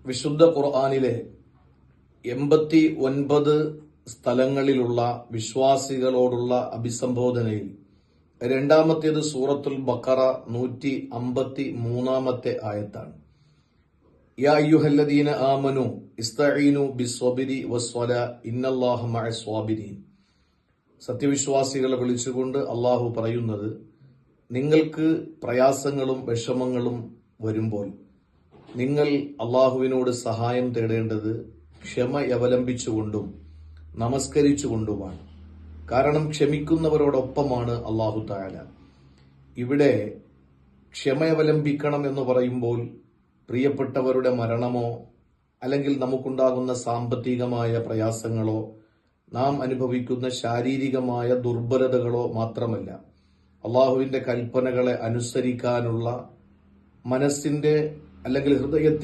വിശുദ്ധ ഖുർആനിലെ 89 സ്ഥലങ്ങളിലുള്ള വിശ്വാസികളോടുള്ള അഭിസംബോധനയിൽ രണ്ടാമത്തേത് സൂറത്തുൽ ബഖറ 153 ആയത്താണ്. യാ അയ്യുഹല്ലദീന ആമനു ഇസ്തഈനു ബിസ്സബ്രി വസ്സലാ ഇന്നല്ലാഹ മഅസ് സ്വാബിരീൻ. സത്യവിശ്വാസികളെ വിളിച്ചുകൊണ്ട് അള്ളാഹു പറയുന്നത്, നിങ്ങൾക്ക് പ്രയാസങ്ങളും വിഷമങ്ങളും വരുമ്പോൾ നിങ്ങൾ അള്ളാഹുവിനോട് സഹായം തേടേണ്ടത് ക്ഷമ അവലംബിച്ചുകൊണ്ടും നമസ്കരിച്ചുകൊണ്ടുമാണ്. കാരണം ക്ഷമിക്കുന്നവരോടൊപ്പമാണ് അള്ളാഹു തആല. ഇവിടെ ക്ഷമ അവലംബിക്കണം എന്ന് പറയുമ്പോൾ പ്രിയപ്പെട്ടവരുടെ മരണമോ അല്ലെങ്കിൽ നമുക്കുണ്ടാകുന്ന സാമ്പത്തികമായ പ്രയാസങ്ങളോ നാം അനുഭവിക്കുന്ന ശാരീരികമായ ദുർബലതകളോ മാത്രമല്ല, അള്ളാഹുവിന്റെ കൽപ്പനകളെ അനുസരിക്കാനുള്ള മനസ്സിന്റെ അല്ലെങ്കിൽ ഹൃദയത്തിന്റെ